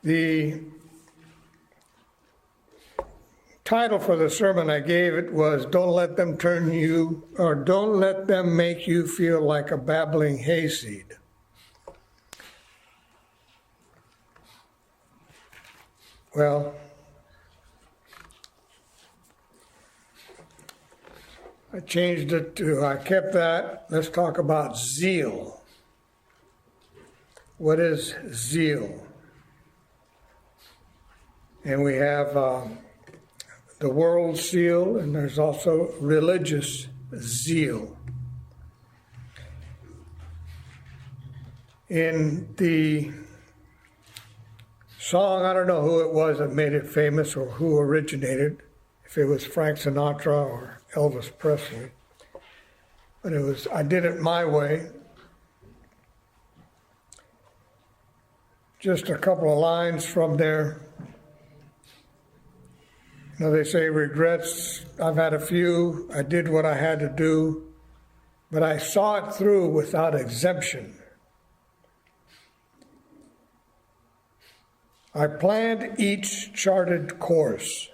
The title for the sermon I gave it was Don't Let Them Turn You, or Don't Let Them Make You Feel Like a Babbling Hayseed. Well, I changed it to, I kept that. Let's talk about zeal. What is zeal? And we have the world zeal, and there's also religious zeal. In the song, I don't know who it was that made it famous or who originated, if it was Frank Sinatra or Elvis Presley, but it was, I Did It My Way. Just a couple of lines from there. You know, they say regrets, I've had a few, I did what I had to do, but I saw it through without exemption. I planned each charted course,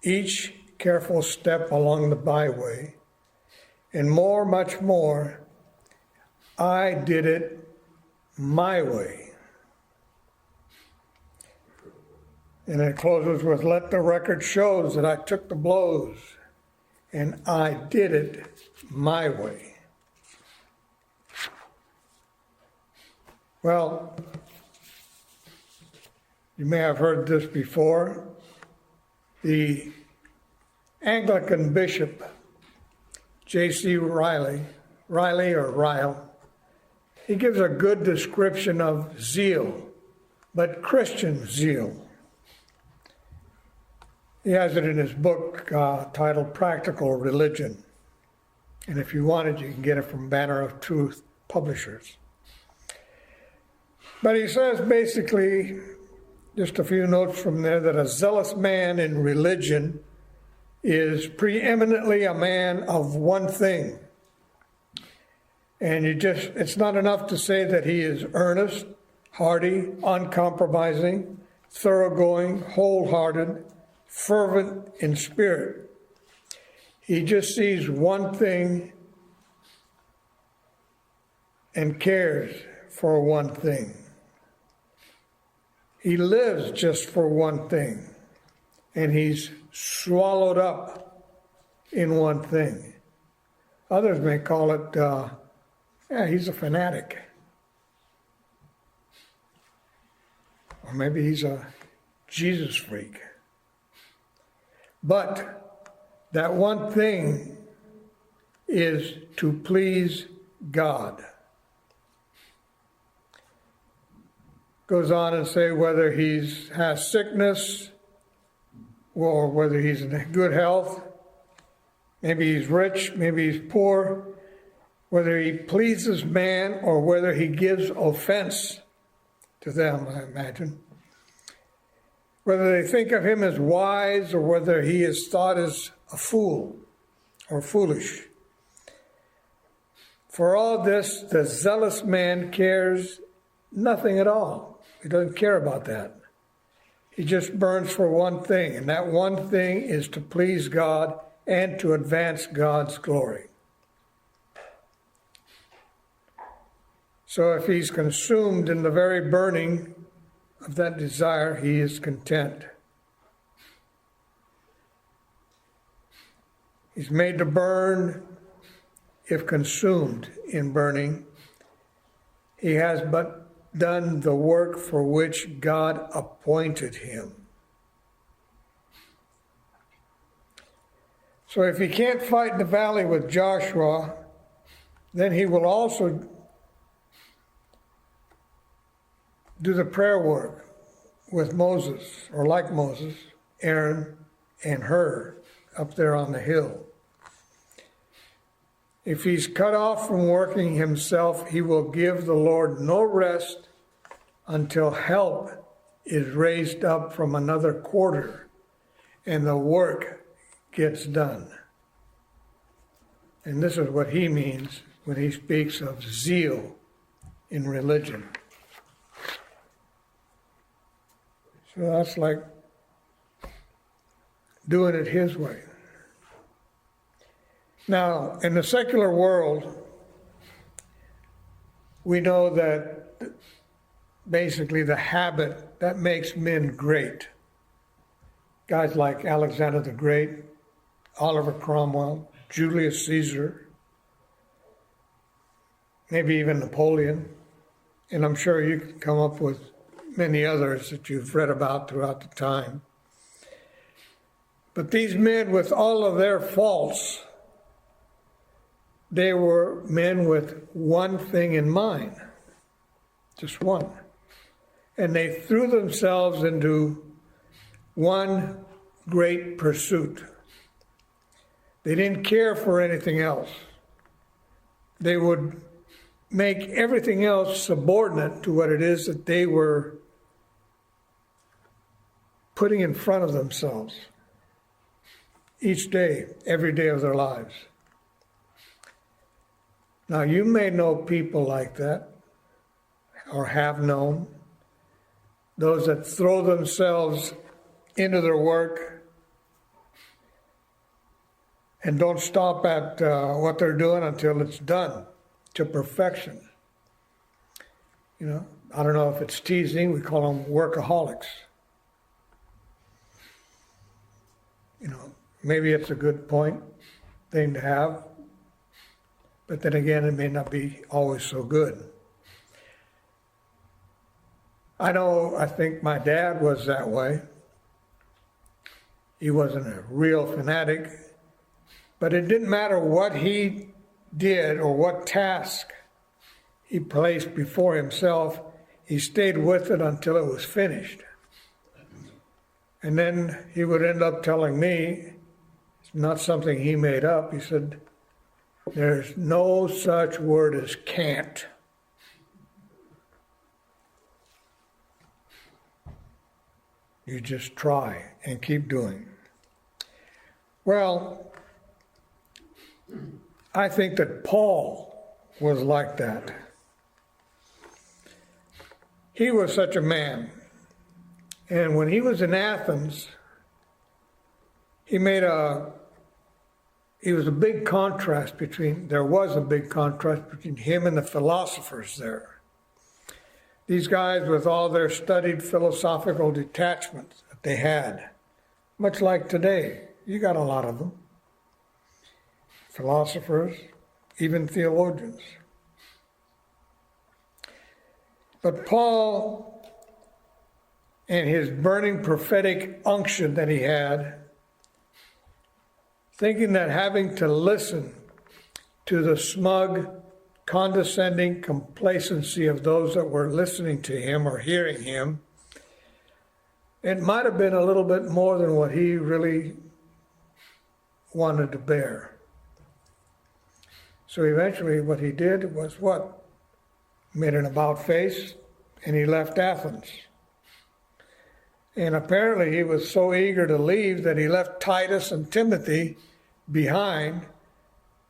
each careful step along the byway, and more, much more, I did it my way. And it closes with, let the record shows that I took the blows and I did it my way. Well, you may have heard this before. The Anglican bishop, J.C. Ryle, he gives a good description of zeal, but Christian zeal. He has it in his book titled Practical Religion. And if you want it, you can get it from Banner of Truth Publishers. But he says basically, just a few notes from there, that a zealous man in religion is preeminently a man of one thing. And it's not enough to say that he is earnest, hearty, uncompromising, thoroughgoing, wholehearted, fervent in spirit. He just sees one thing and cares for one thing. He lives just for one thing, and he's swallowed up in one thing. Others may call it, he's a fanatic. Or maybe he's a Jesus freak. But that one thing is to please God. Goes on and say whether he has sickness or whether he's in good health, maybe he's rich, maybe he's poor, whether he pleases man or whether he gives offense to them, I imagine. Whether they think of him as wise or whether he is thought as a fool or foolish. For all this, the zealous man cares nothing at all. He doesn't care about that. He just burns for one thing, and that one thing is to please God and to advance God's glory. So if he's consumed in the very burning of that desire, he is content. He's made to burn if consumed in burning. He has but done the work for which God appointed him. So if he can't fight in the valley with Joshua, then he will also do the prayer work with Moses, or like Moses, Aaron, and Hur up there on the hill. If he's cut off from working himself, he will give the Lord no rest until help is raised up from another quarter and the work gets done. And this is what he means when he speaks of zeal in religion. So that's like doing it his way. Now, in the secular world, we know that basically the habit that makes men great, guys like Alexander the Great, Oliver Cromwell, Julius Caesar, maybe even Napoleon, and I'm sure you can come up with many others that you've read about throughout the time. But these men, with all of their faults, they were men with one thing in mind, just one. And they threw themselves into one great pursuit. They didn't care for anything else. They would make everything else subordinate to what it is that they were putting in front of themselves each day, every day of their lives. Now, you may know people like that, or have known, those that throw themselves into their work and don't stop at what they're doing until it's done to perfection. You know, I don't know if it's teasing, we call them workaholics. You know, maybe it's a good thing to have, but then again, it may not be always so good. I think my dad was that way. He wasn't a real fanatic, but it didn't matter what he did or what task he placed before himself, he stayed with it until it was finished. And then he would end up telling me, it's not something he made up, he said, there's no such word as can't. You just try and keep doing. Well, I think that Paul was like that. He was such a man. And when he was in Athens, there was a big contrast between him and the philosophers there. These guys with all their studied philosophical detachments that they had, much like today, you got a lot of them. Philosophers, even theologians. But Paul, and his burning prophetic unction that he had, thinking that having to listen to the smug, condescending complacency of those that were listening to him or hearing him, it might have been a little bit more than what he really wanted to bear. So eventually what he did was what? Made an about face, and he left Athens. And apparently he was so eager to leave that he left Titus and Timothy behind.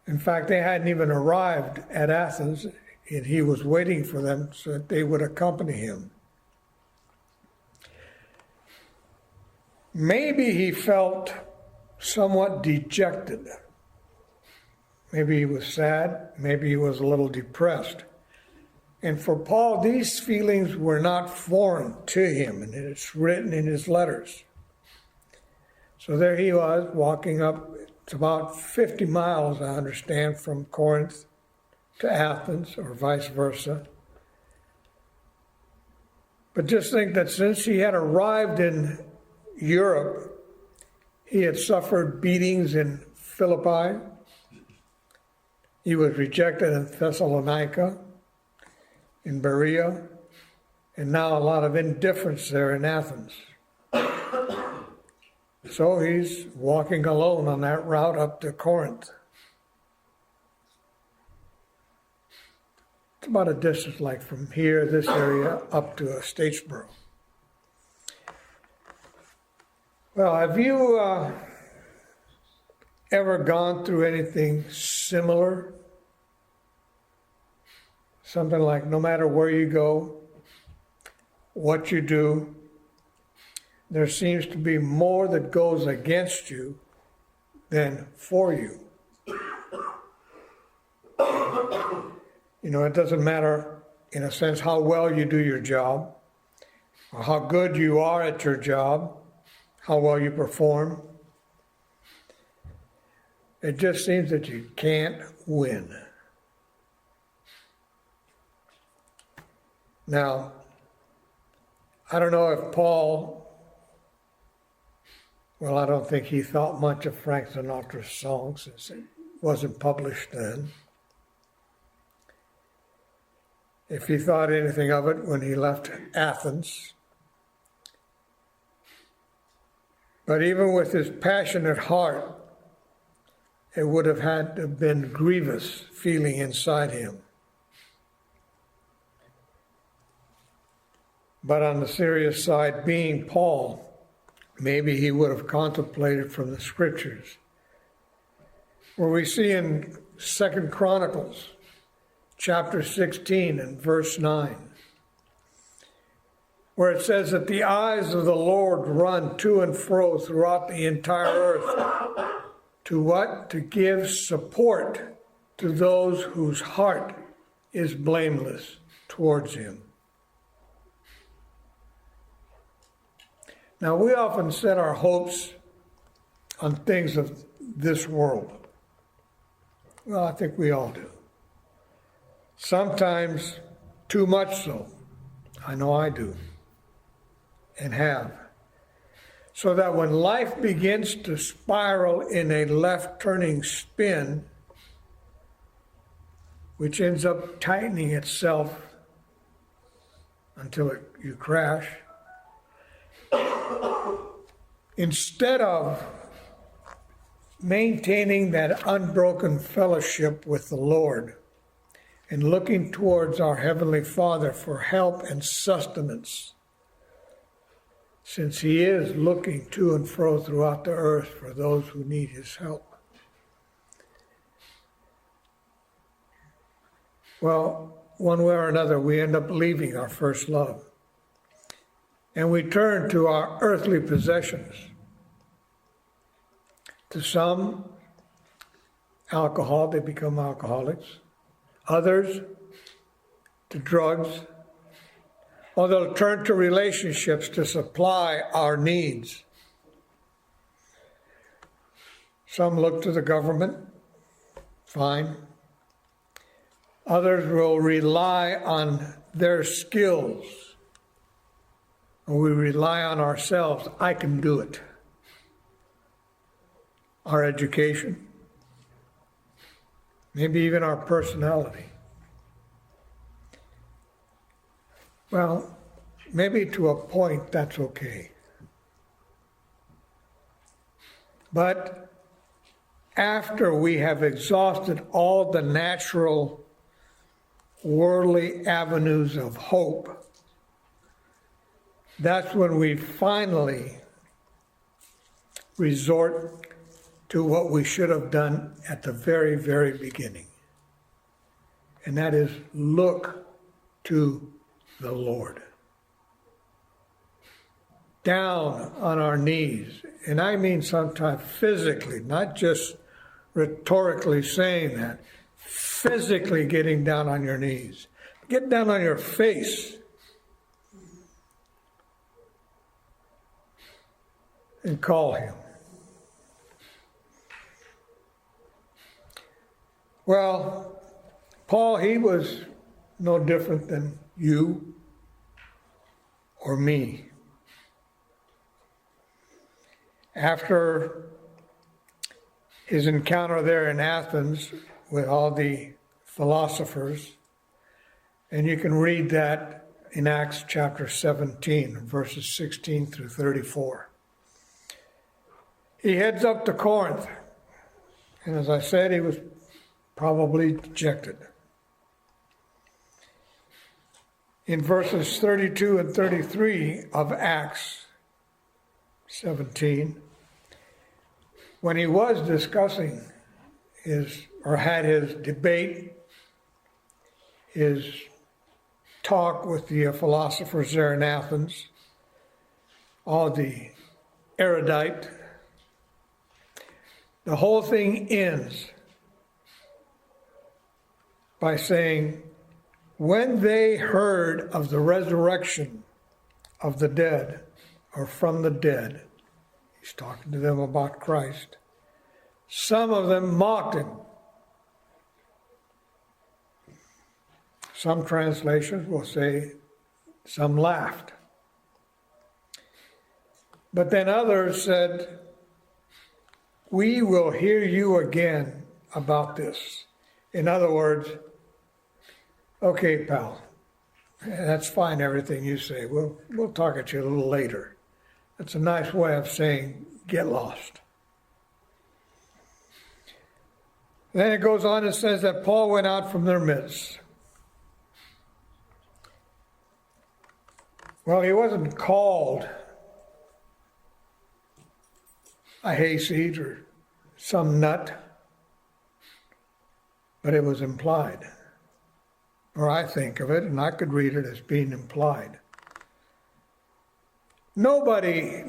In fact, they hadn't even arrived at Athens, and he was waiting for them so that they would accompany him. Maybe he felt somewhat dejected. Maybe he was sad. Maybe he was a little depressed. And for Paul, these feelings were not foreign to him, and it's written in his letters. So there he was, walking up. It's about 50 miles, I understand, from Corinth to Athens, or vice versa. But just think that since he had arrived in Europe, he had suffered beatings in Philippi. He was rejected in Thessalonica, in Berea, and now a lot of indifference there in Athens. So he's walking alone on that route up to Corinth. It's about a distance like from here, this area, up to Statesboro. Well, have you ever gone through anything similar? Something like no matter where you go, what you do, there seems to be more that goes against you than for you. You know, it doesn't matter, in a sense, how well you do your job, or how good you are at your job, how well you perform. It just seems that you can't win. Now, I don't know if Paul, well, I don't think he thought much of Frank Sinatra's song since it wasn't published then. If he thought anything of it when he left Athens. But even with his passionate heart, it would have had to have been grievous feeling inside him. But on the serious side, being Paul, maybe he would have contemplated from the scriptures, where we see in 2 Chronicles chapter 16 and verse 9, where it says that the eyes of the Lord run to and fro throughout the entire earth. To what? To give support to those whose heart is blameless towards him. Now, we often set our hopes on things of this world. Well, I think we all do. Sometimes too much so. I know I do and have. So that when life begins to spiral in a left-turning spin, which ends up tightening itself until you crash, instead of maintaining that unbroken fellowship with the Lord and looking towards our Heavenly Father for help and sustenance, since He is looking to and fro throughout the earth for those who need His help. Well, one way or another, we end up leaving our first love. And we turn to our earthly possessions. To some, alcohol, they become alcoholics. Others, to drugs. Or they'll turn to relationships to supply our needs. Some look to the government, fine. Others will rely on their skills. Or we rely on ourselves. I can do it. Our education, maybe even our personality. Well, maybe to a point that's okay. But after we have exhausted all the natural worldly avenues of hope, that's when we finally resort to what we should have done at the very, very beginning. And that is look to the Lord. Down on our knees. And I mean sometimes physically, not just rhetorically saying that. Physically getting down on your knees. Get down on your face. And call Him. Well, Paul, he was no different than you or me. After his encounter there in Athens with all the philosophers, and you can read that in Acts chapter 17, verses 16 through 34. He heads up to Corinth, and as I said, he was probably dejected. In verses 32 and 33 of Acts 17, when he was discussing had his debate, his talk with the philosophers there in Athens, all the erudite. The whole thing ends by saying, when they heard of the resurrection of the dead, or from the dead, he's talking to them about Christ, some of them mocked him. Some translations will say some laughed. But then others said, we will hear you again about this. In other words, okay, pal, that's fine, everything you say. We'll talk at you a little later. That's a nice way of saying, get lost. Then it goes on and says that Paul went out from their midst. Well, he wasn't called a hayseed or some nut, but it was implied. Or I think of it, and I could read it as being implied. Nobody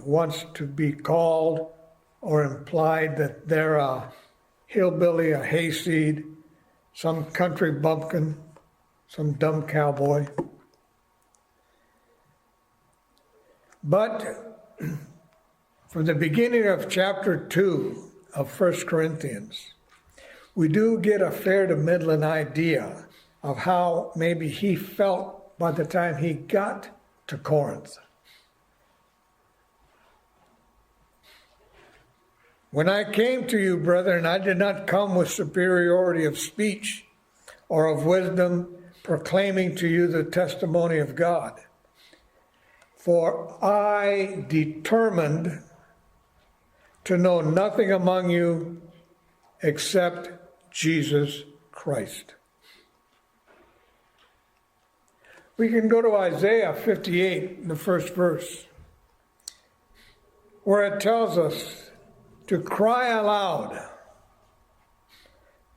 wants to be called or implied that they're a hillbilly, a hayseed, some country bumpkin, some dumb cowboy. But from the beginning of chapter 2 of 1 Corinthians, we do get a fair to middling idea of how maybe he felt by the time he got to Corinth. When I came to you, brethren, I did not come with superiority of speech or of wisdom, proclaiming to you the testimony of God. For I determined to know nothing among you except Jesus Christ. We can go to Isaiah 58, the first verse, where it tells us to cry aloud.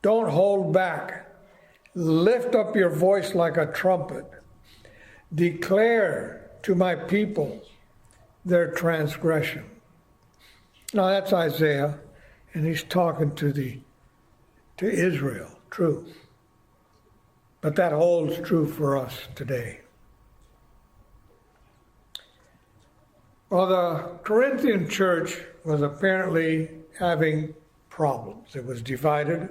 Don't hold back. Lift up your voice like a trumpet. Declare to my people their transgression. Now that's Isaiah, and he's talking to Israel, true. But that holds true for us today. Well, the Corinthian church was apparently having problems. It was divided,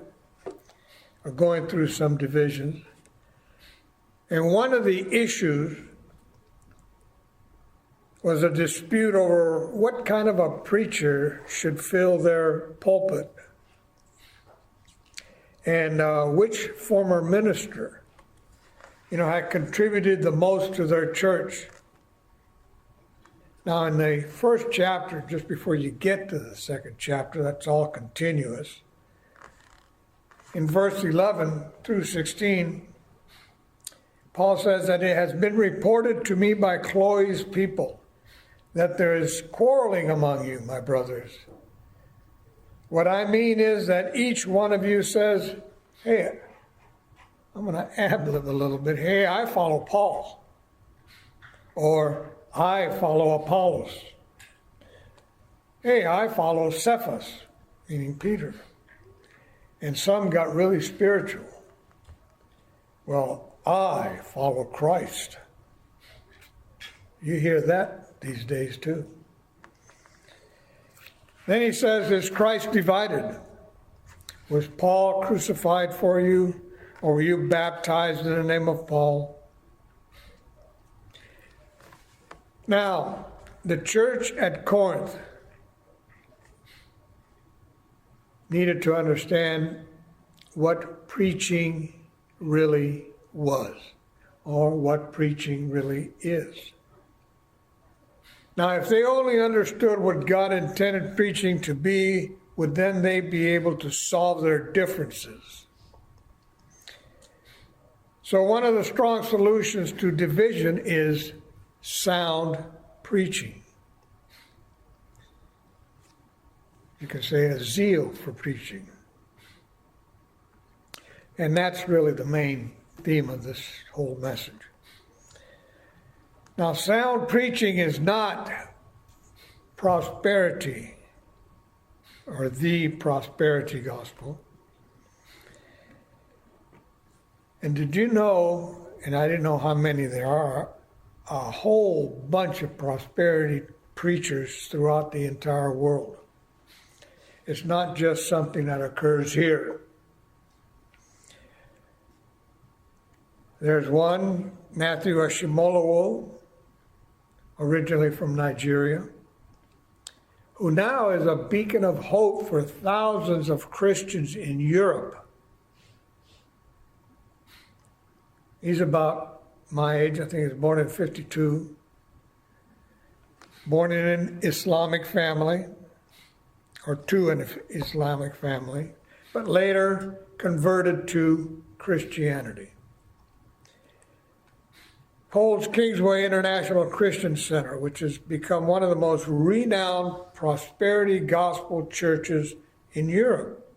or going through some divisions. And one of the issues was a dispute over what kind of a preacher should fill their pulpit and which former minister, had contributed the most to their church. Now, in the first chapter, just before you get to the second chapter, that's all continuous. In verse 11 through 16, Paul says that it has been reported to me by Chloe's people that there is quarreling among you, my brothers. What I mean is that each one of you says, hey, I'm going to ad-lib a little bit. Hey, I follow Paul. Or I follow Apollos. Hey, I follow Cephas, meaning Peter. And some got really spiritual. Well, I follow Christ. You hear that these days too. Then he says, is Christ divided? Was Paul crucified for you, or were you baptized in the name of Paul? Now, the church at Corinth needed to understand what preaching really was, or what preaching really is. Now, if they only understood what God intended preaching to be, would then they be able to solve their differences? So one of the strong solutions to division is sound preaching. You can say a zeal for preaching. And that's really the main theme of this whole message. Now, sound preaching is not prosperity or the prosperity gospel. And did you know, and I didn't know how many there are, a whole bunch of prosperity preachers throughout the entire world. It's not just something that occurs here. There's one, Matthew Ashimolowo, originally from Nigeria, who now is a beacon of hope for thousands of Christians in Europe. He's about my age, I think he was born in 52, born in an Islamic family, or to an Islamic family, but later converted to Christianity. Holds Kingsway International Christian Center, which has become one of the most renowned prosperity gospel churches in Europe.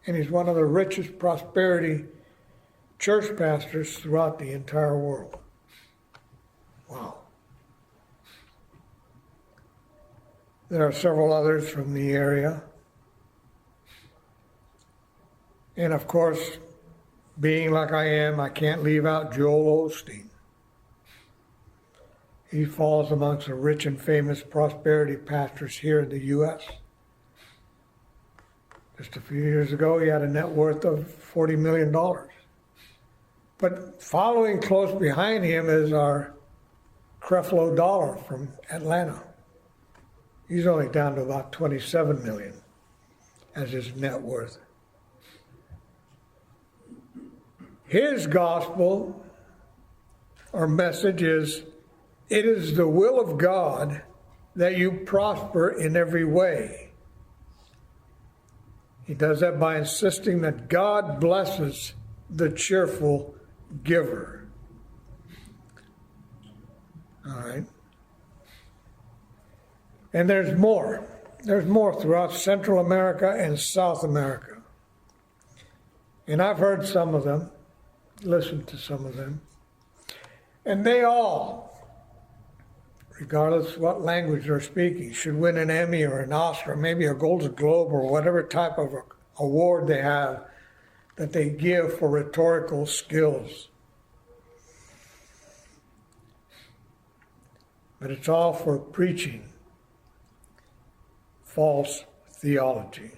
And he's one of the richest prosperity church pastors throughout the entire world. Wow. There are several others from the area. And of course, being like I am, I can't leave out Joel Osteen. He falls amongst the rich and famous prosperity pastors here in the U.S. Just a few years ago, he had a net worth of $40 million. But following close behind him is our Creflo Dollar from Atlanta. He's only down to about 27 million as his net worth. His gospel or message is, it is the will of God that you prosper in every way. He does that by insisting that God blesses the cheerful giver. All right. And there's more. There's more throughout Central America and South America. And I've heard some of them, listened to some of them. And they all, regardless of what language they're speaking, should win an Emmy or an Oscar, maybe a Golden Globe or whatever type of award they have that they give for rhetorical skills. But it's all for preaching false theology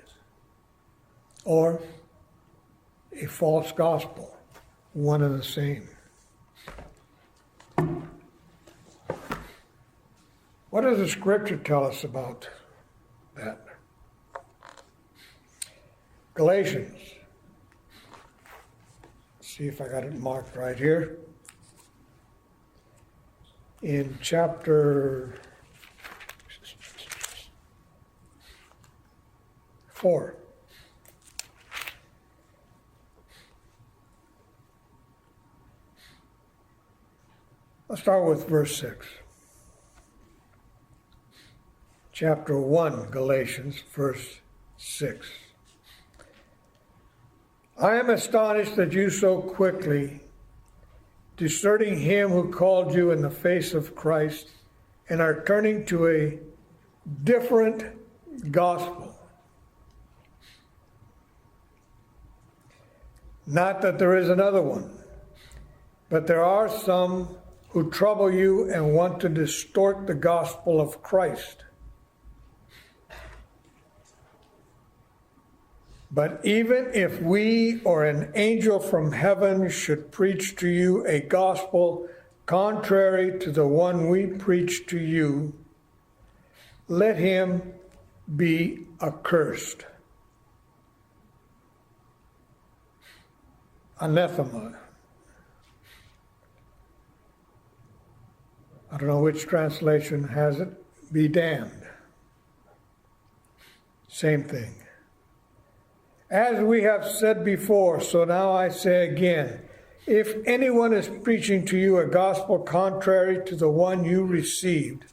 or a false gospel, one and the same. What does the scripture tell us about that? Galatians. See if I got it marked right here. In chapter 4. Let's start with verse 6. Chapter 1, Galatians, verse 6. I am astonished that you so quickly, deserting him who called you in the face of Christ, and are turning to a different gospel. Not that there is another one, but there are some who trouble you and want to distort the gospel of Christ. But even if we or an angel from heaven should preach to you a gospel contrary to the one we preach to you, let him be accursed. Anathema. I don't know which translation has it. Be damned. Same thing. As we have said before, so now I say again, if anyone is preaching to you a gospel contrary to the one you received,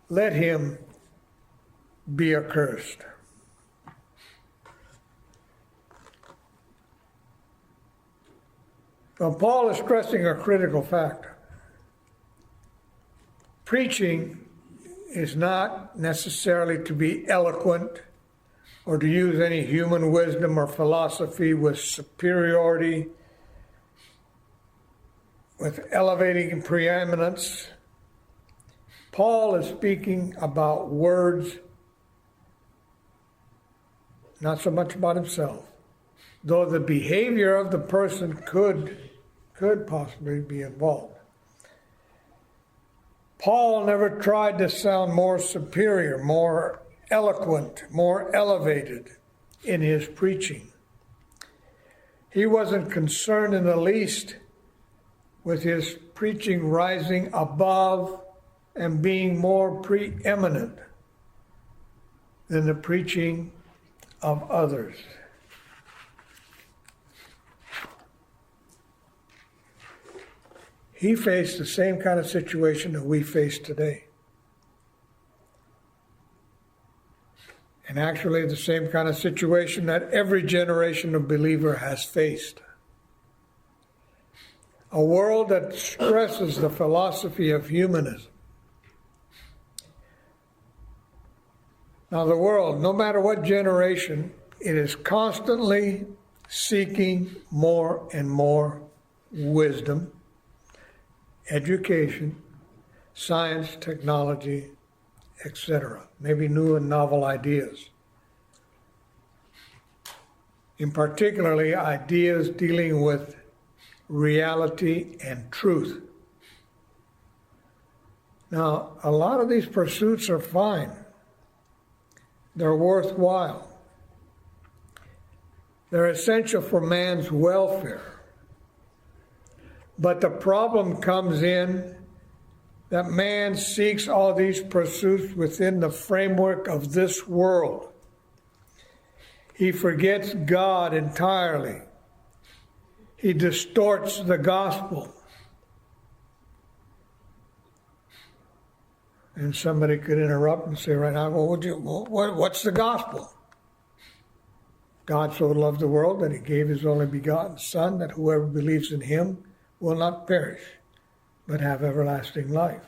let him be accursed. Now, Paul is stressing a critical fact. Preaching is not necessarily to be eloquent or to use any human wisdom or philosophy with superiority, with elevating preeminence. Paul is speaking about words, not so much about himself, though the behavior of the person could possibly be involved. Paul never tried to sound more superior, more eloquent, more elevated in his preaching. He wasn't concerned in the least with his preaching rising above and being more preeminent than the preaching of others. He faced the same kind of situation that we face today. And actually the same kind of situation that every generation of believer has faced. A world that stresses the philosophy of humanism. Now the world, no matter what generation, it is constantly seeking more and more wisdom, education, science, technology, etc. Maybe new and novel ideas. In particularly, ideas dealing with reality and truth. Now, a lot of these pursuits are fine. They're worthwhile. They're essential for man's welfare. But the problem comes in that man seeks all these pursuits within the framework of this world. He forgets God entirely. He distorts the gospel. And somebody could interrupt and say right now, what's the gospel? God so loved the world that he gave his only begotten Son, that whoever believes in him will not perish, but have everlasting life.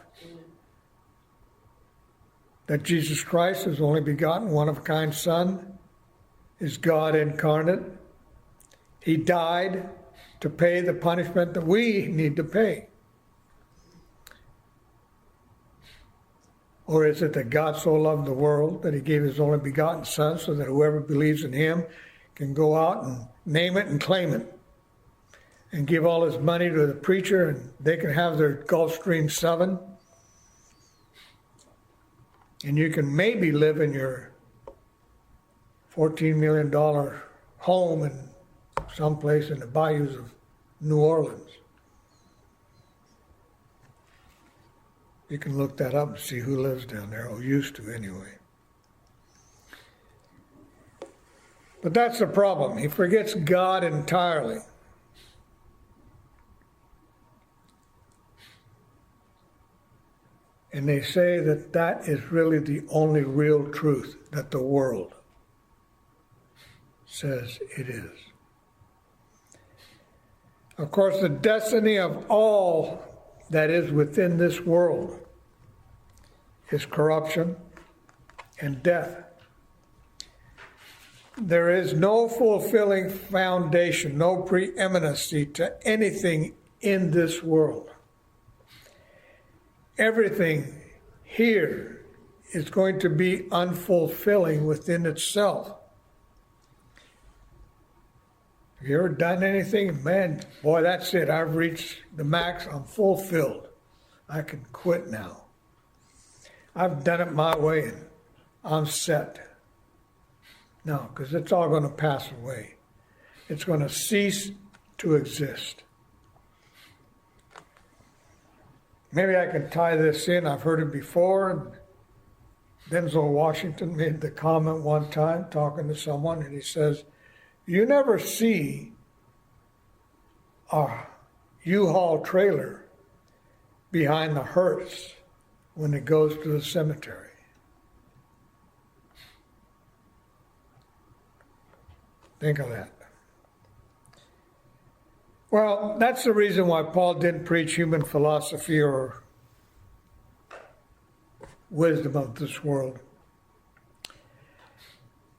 That Jesus Christ, his only begotten, one-of-a-kind Son, is God incarnate. He died to pay the punishment that we need to pay. Or is it that God so loved the world that he gave his only begotten Son so that whoever believes in him can go out and name it and claim it and give all his money to the preacher and they can have their Gulfstream 7 and you can maybe live in your $14 million home in someplace in the bayous of New Orleans. You can look that up and see who lives down there, or used to anyway. But that's the problem. He forgets God entirely. And they say that that is really the only real truth that the world says it is. Of course, the destiny of all that is within this world is corruption and death. There is no fulfilling foundation, no preeminency to anything in this world. Everything here is going to be unfulfilling within itself. Have you ever done anything? Man, boy, that's it. I've reached the max. I'm fulfilled. I can quit now. I've done it my way and I'm set. No, because it's all going to pass away. It's going to cease to exist. Maybe I can tie this in. I've heard it before. Denzel Washington made the comment one time talking to someone, and he says, you never see a U-Haul trailer behind the hearse when it goes to the cemetery. Think of that. Well, that's the reason why Paul didn't preach human philosophy or wisdom of this world.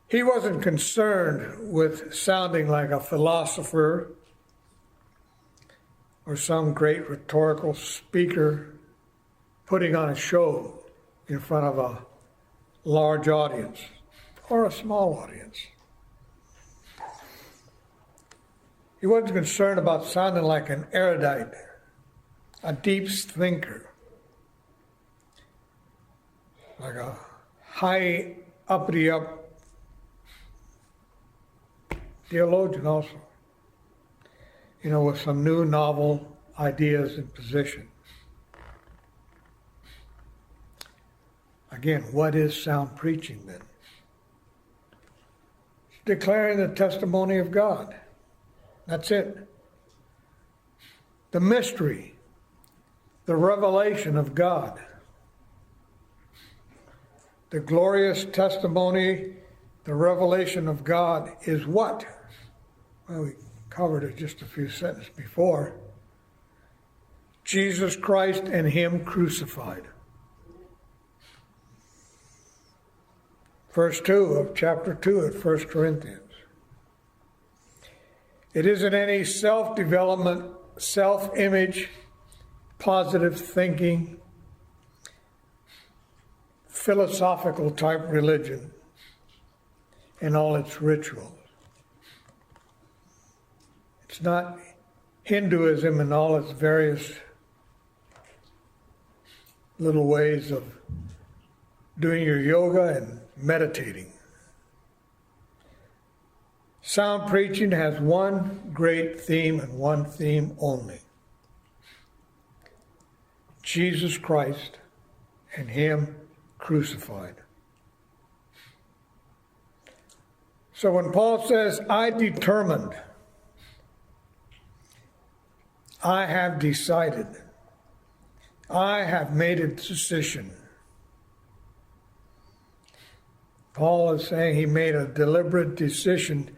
He wasn't concerned with sounding like a philosopher or some great rhetorical speaker putting on a show in front of a large audience or a small audience. He wasn't concerned about sounding like an erudite, a deep thinker, like a high uppity-up theologian also, with some new novel ideas and positions. Again, what is sound preaching then? It's declaring the testimony of God. That's it. The mystery, the revelation of God. The glorious testimony, the revelation of God is what? Well, we covered it just a few sentences before. Jesus Christ and Him crucified. Verse 2 of chapter 2 of 1 Corinthians. It isn't any self-development, self-image, positive thinking, philosophical type religion and all its rituals. It's not Hinduism and all its various little ways of doing your yoga and meditating. Sound preaching has one great theme and one theme only. Jesus Christ and Him crucified. So when Paul says, I determined, I have decided, I have made a decision. Paul is saying he made a deliberate decision,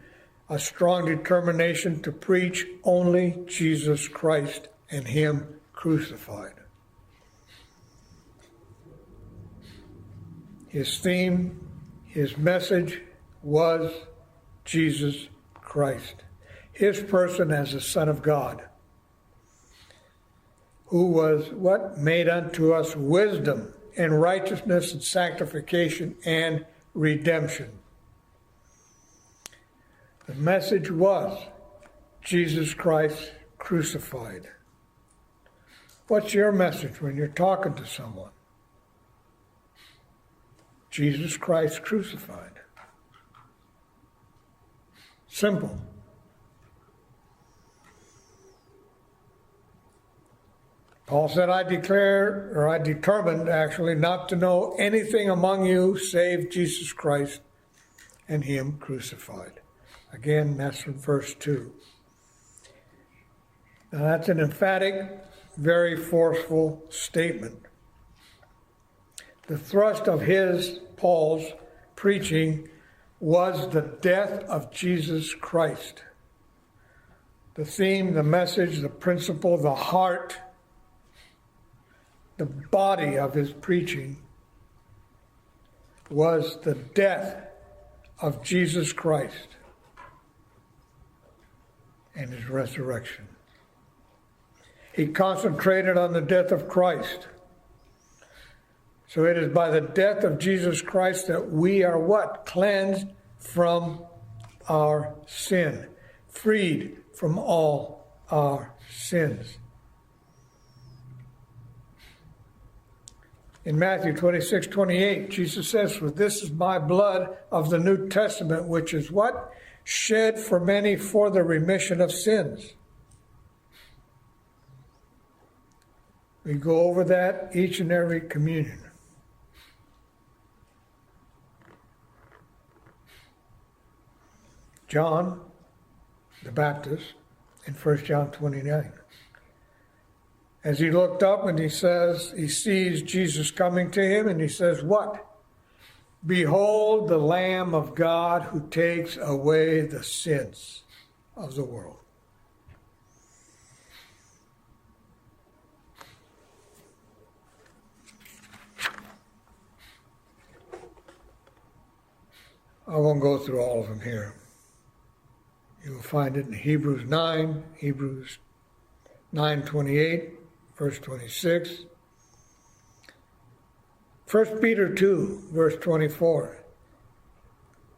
a strong determination to preach only Jesus Christ and Him crucified. His theme, his message was Jesus Christ, His person as the Son of God, who was what? Made unto us wisdom and righteousness and sanctification and redemption. The message was Jesus Christ crucified. What's your message when you're talking to someone? Jesus Christ crucified. Simple. Paul said, I determined actually not to know anything among you save Jesus Christ and Him crucified. Again, that's from verse 2. Now that's an emphatic, very forceful statement. The thrust of Paul's preaching was the death of Jesus Christ. The theme, the message, the principle, the heart, the body of his preaching was the death of Jesus Christ and His resurrection. He concentrated on the death of Christ. So it is by the death of Jesus Christ that we are what? Cleansed from our sin, freed from all our sins. In Matthew 26:28, Jesus says, for this is my blood of the New Testament, which is what? Shed for many for the remission of sins. We go over that each and every communion. John the Baptist in 1 John 29. As he looked up and he sees Jesus coming to him and he says, what? Behold the Lamb of God who takes away the sins of the world. I won't go through all of them here. You'll find it in Hebrews 9, Hebrews 9:28, verse 26. 1 Peter 2, verse 24.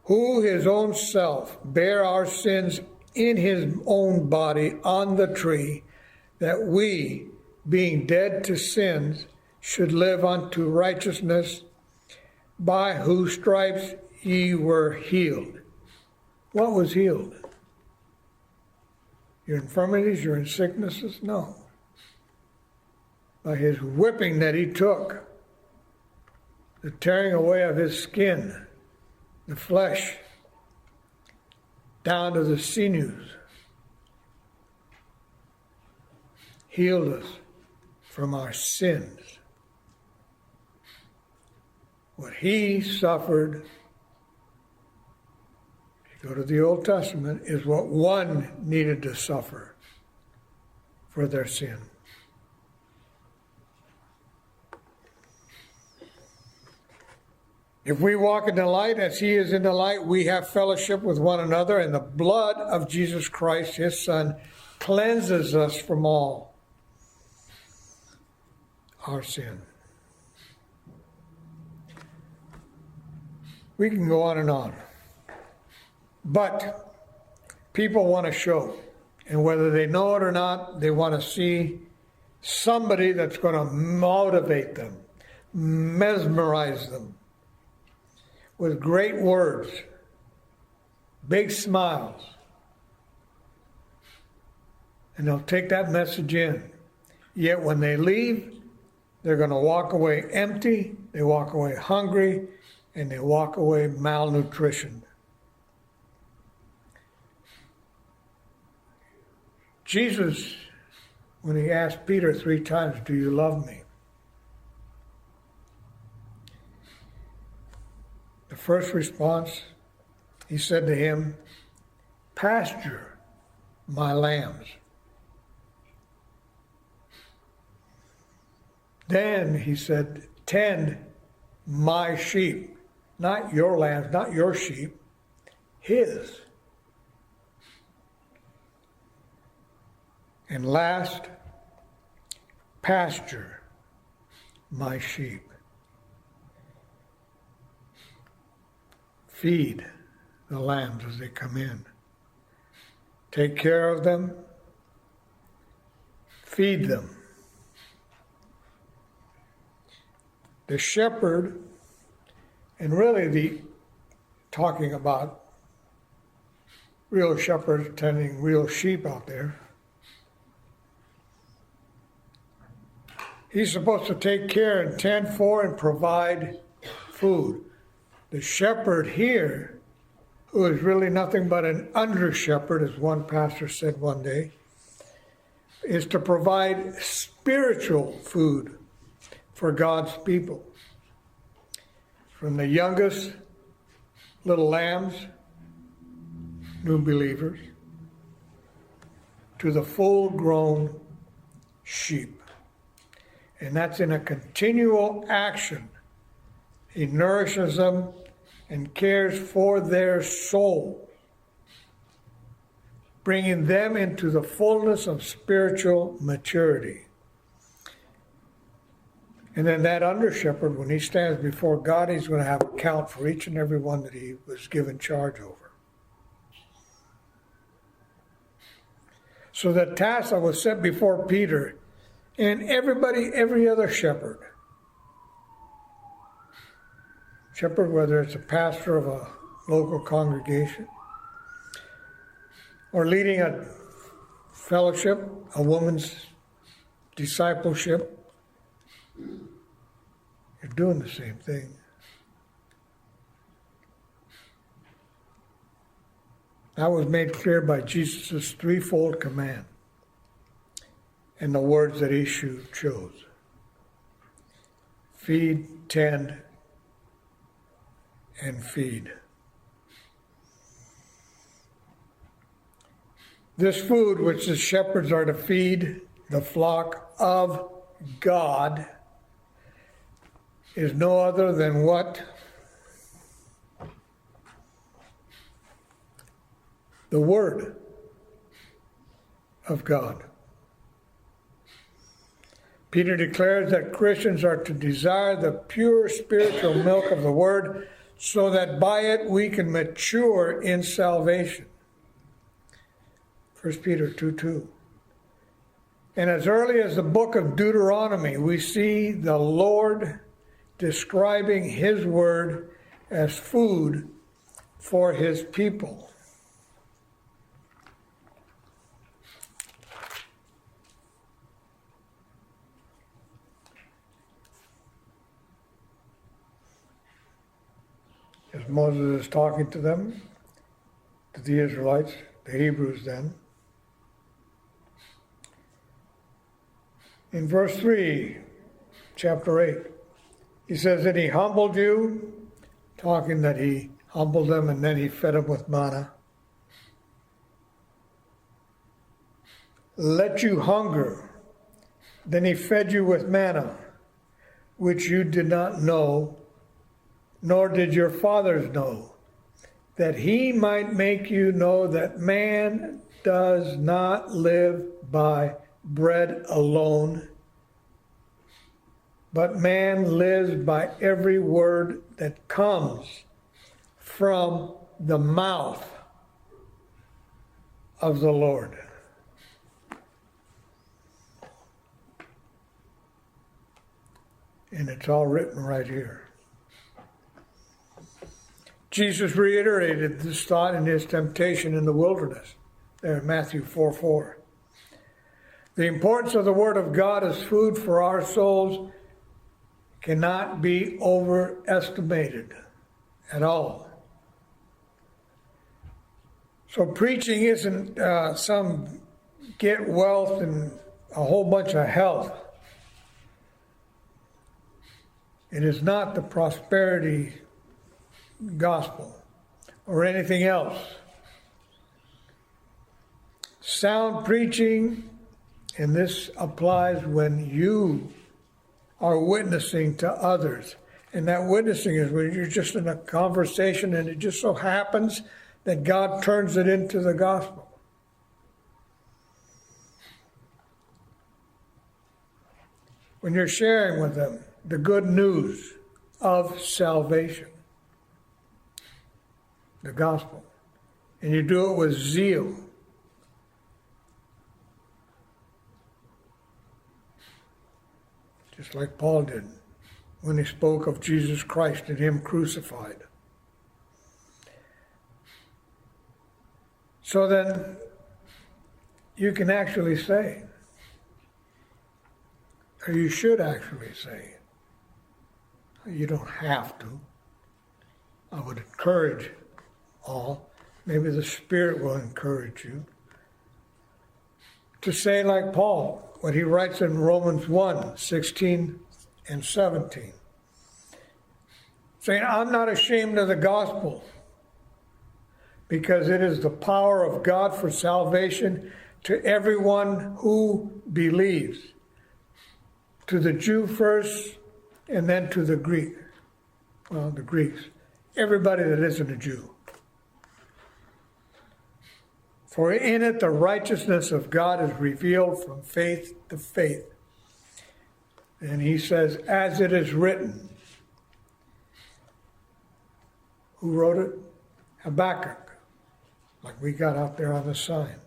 Who his own self bare our sins in his own body on the tree, that we, being dead to sins, should live unto righteousness, by whose stripes ye were healed. What was healed? Your infirmities, your sicknesses? No. By his whipping that he took, the tearing away of his skin, the flesh, down to the sinews, healed us from our sins. What he suffered, if you go to the Old Testament, is what one needed to suffer for their sin. If we walk in the light as he is in the light, we have fellowship with one another, and the blood of Jesus Christ, his Son, cleanses us from all our sin. We can go on and on. But people want to show, and whether they know it or not, they want to see somebody that's going to motivate them, mesmerize them with great words, big smiles. And they'll take that message in. Yet when they leave, they're going to walk away empty, they walk away hungry, and they walk away malnutritioned. Jesus, when he asked Peter 3 times, "Do you love me?" The first response, he said to him, "Pasture my lambs." Then he said, "Tend my sheep." Not your lambs, not your sheep, his. And last, pasture my sheep. Feed the lambs as they come in. Take care of them. Feed them. The shepherd, and really talking about real shepherds tending real sheep out there, he's supposed to take care and tend for and provide food. The shepherd here, who is really nothing but an under shepherd, as one pastor said one day, is to provide spiritual food for God's people. From the youngest little lambs, new believers, to the full-grown sheep. And that's in a continual action. He nourishes them and cares for their soul, bringing them into the fullness of spiritual maturity. And then that under shepherd, when he stands before God, he's going to have account for each and every one that he was given charge over. So the task that was set before Peter and every other shepherd, whether it's a pastor of a local congregation or leading a fellowship, a woman's discipleship, you're doing the same thing. That was made clear by Jesus' threefold command and the words that he chose. Feed, tend, and feed. This food which the shepherds are to feed the flock of God is no other than what? the Word of God. Peter declares that Christians are to desire the pure spiritual milk of the Word so that by it we can mature in salvation. 1 Peter 2:2. And as early as the book of Deuteronomy, we see the Lord describing His Word as food for His people. As Moses is talking to them, to the Israelites, the Hebrews then. In verse 3, chapter 8, he says that He humbled you, talking that He humbled them and then He fed them with manna. Let you hunger, then He fed you with manna, which you did not know, nor did your fathers know, that He might make you know that man does not live by bread alone, but man lives by every word that comes from the mouth of the Lord. And it's all written right here. Jesus reiterated this thought in His temptation in the wilderness, there in Matthew 4:4. The importance of the Word of God as food for our souls cannot be overestimated at all. So preaching isn't some get wealth and a whole bunch of health. It is not the prosperity gospel or anything else. Sound preaching, and this applies when you are witnessing to others. And that witnessing is when you're just in a conversation and it just so happens that God turns it into the gospel. When you're sharing with them the good news of salvation, the gospel, and you do it with zeal. Just like Paul did when he spoke of Jesus Christ and Him crucified. So then you can actually say, or you should actually say, you don't have to. I would encourage all, maybe the Spirit will encourage you, to say like Paul, what he writes in Romans 1:16 and 17, saying, I'm not ashamed of the gospel, because it is the power of God for salvation to everyone who believes, to the Jew first, and then to the Greek. Well, the Greeks, everybody that isn't a Jew. For in it the righteousness of God is revealed from faith to faith. And he says, as it is written. Who wrote it? Habakkuk, like we got out there on the sign.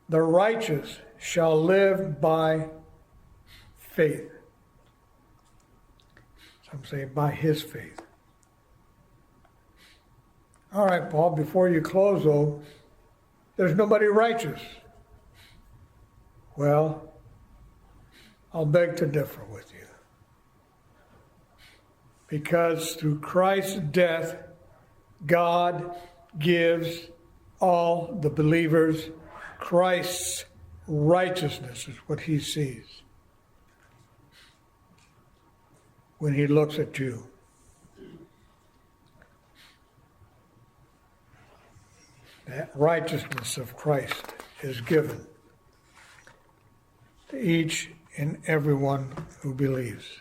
The righteous shall live by faith. Some say by his faith. All right, Paul, before you close, though, there's nobody righteous. Well, I'll beg to differ with you. Because through Christ's death, God gives all the believers Christ's righteousness, is what He sees when He looks at you. That righteousness of Christ is given to each and everyone who believes.